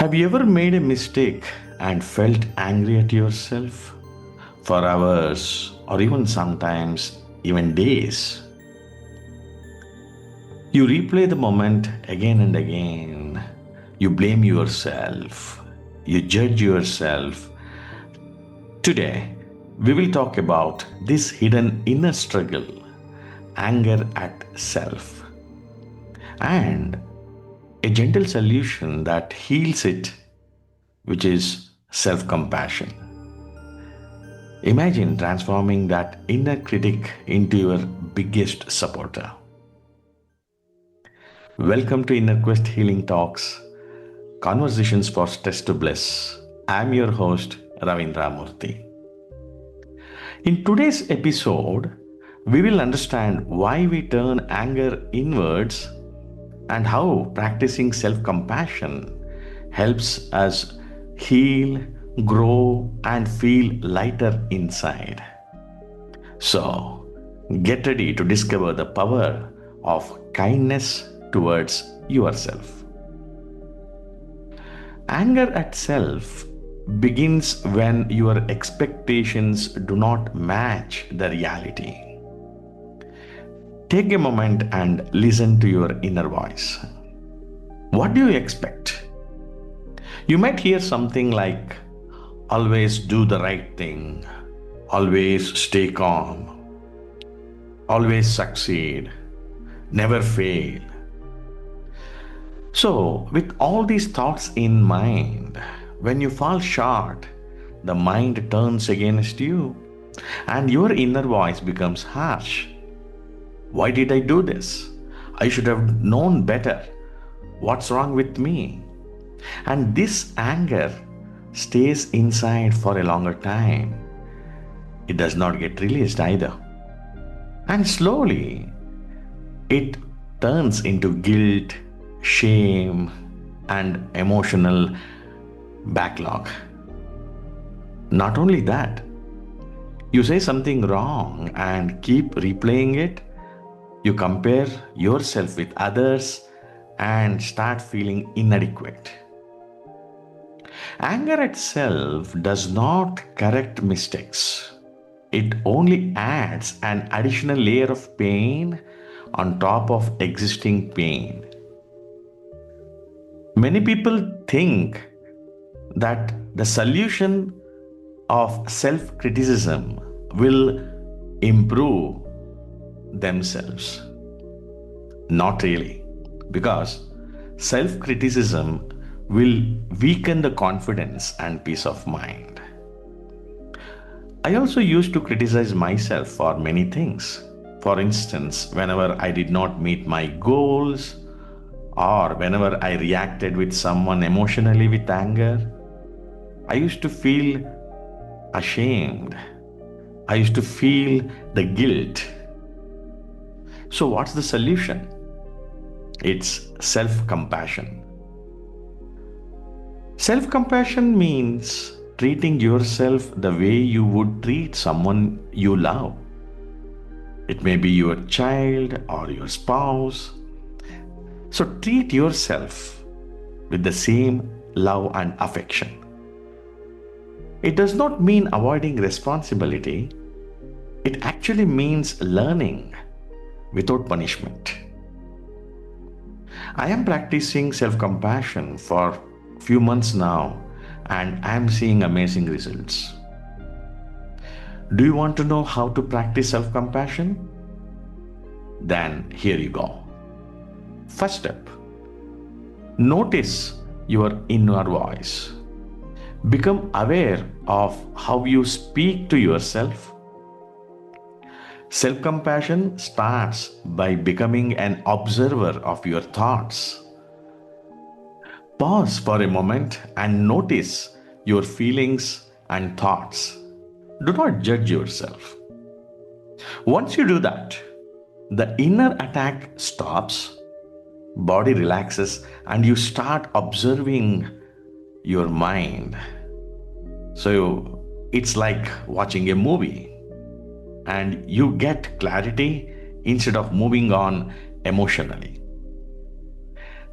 Have you ever made a mistake and felt angry at yourself for hours or even sometimes even days? You replay the moment again and again. You blame yourself. You judge yourself. Today, we will talk about this hidden inner struggle, anger at self, and a gentle solution that heals it, which is self compassion. Imagine transforming that inner critic into your biggest supporter. Welcome to Inner Quest Healing Talks, Conversations for Stress to Bliss. I'm your host, Ravindra Murthy. In today's episode, we will understand why we turn anger inwards and how practicing self compassion helps us heal, grow, and feel lighter inside. So, get ready to discover the power of kindness towards yourself. Anger at self begins when your expectations do not match the reality. Take a moment and listen to your inner voice. What do you expect? You might hear something like, always do the right thing, always stay calm, always succeed, never fail. So, with all these thoughts in mind, when you fall short, the mind turns against you and your inner voice becomes harsh. Why did I do this? I should have known better. What's wrong with me? And this anger stays inside for a longer time. It does not get released either. And slowly, it turns into guilt, shame, and emotional backlog. Not only that, you say something wrong and keep replaying it. You compare yourself with others and start feeling inadequate. Anger itself does not correct mistakes. It only adds an additional layer of pain on top of existing pain. Many people think that the solution of self criticism will improve themselves. Not really, because self criticism will weaken the confidence and peace of mind. I also used to criticize myself for many things. For instance, whenever I did not meet my goals, or whenever I reacted with someone emotionally with anger, I used to feel ashamed. I used to feel the guilt. So, what's the solution? It's self compassion. Self compassion means treating yourself the way you would treat someone you love. It may be your child or your spouse. So treat yourself with the same love and affection. It does not mean avoiding responsibility. It actually means learning without punishment. I am practicing self-compassion for few months now and I am seeing amazing results. Do you want to know how to practice self-compassion? Then here you go. First step, notice your inner voice. Become aware of how you speak to yourself. Self-compassion starts by becoming an observer of your thoughts. Pause for a moment and notice your feelings and thoughts. Do not judge yourself. Once you do that, the inner attack stops, body relaxes, and you start observing your mind. So it's like watching a movie and you get clarity instead of moving on emotionally.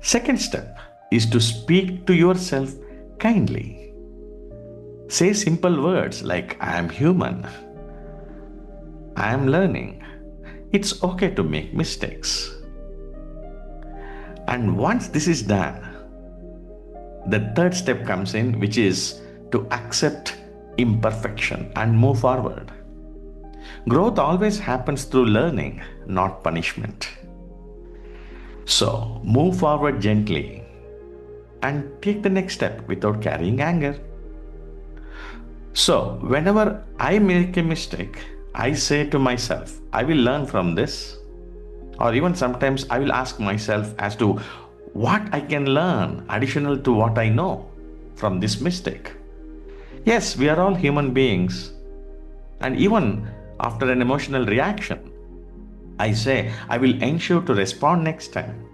Second step, is to speak to yourself kindly. Say simple words like, I am human, I am learning, it's okay to make mistakes. And once this is done, the third step comes in, which is to accept imperfection and move forward. Growth always happens through learning, not punishment. So, move forward gently and take the next step without carrying anger. So, whenever I make a mistake, I say to myself, I will learn from this. Or even sometimes I will ask myself as to what I can learn additional to what I know from this mistake. Yes, we are all human beings. And even after an emotional reaction, I say, I will ensure to respond next time.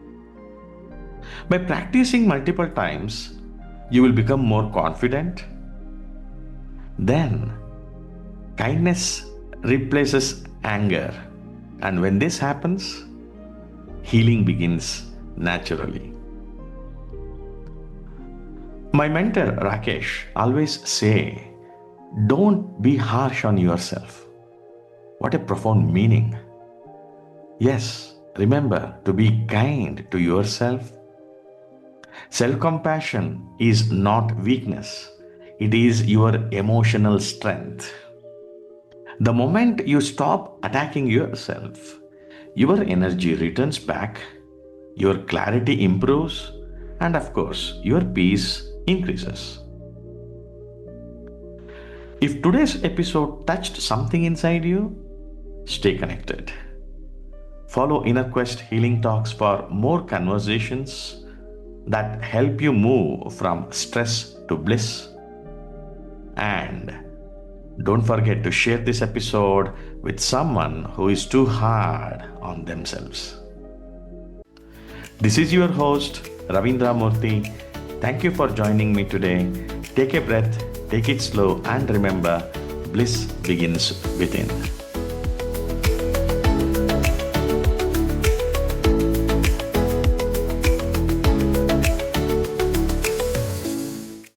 By practicing multiple times, you will become more confident. Then, kindness replaces anger. And when this happens, healing begins naturally. My mentor Rakesh always say, don't be harsh on yourself. What a profound meaning. Yes, remember to be kind to yourself. Self-compassion is not weakness. It is your emotional strength. The moment you stop attacking yourself, your energy returns back, your clarity improves, and of course, your peace increases. If today's episode touched something inside you, stay connected. Follow Inner Quest Healing Talks for more conversations that help you move from stress to bliss. And don't forget to share this episode with someone who is too hard on themselves. This is your host, Ravindra Murthy. Thank you for joining me today. Take a breath, take it slow, and remember, bliss begins within.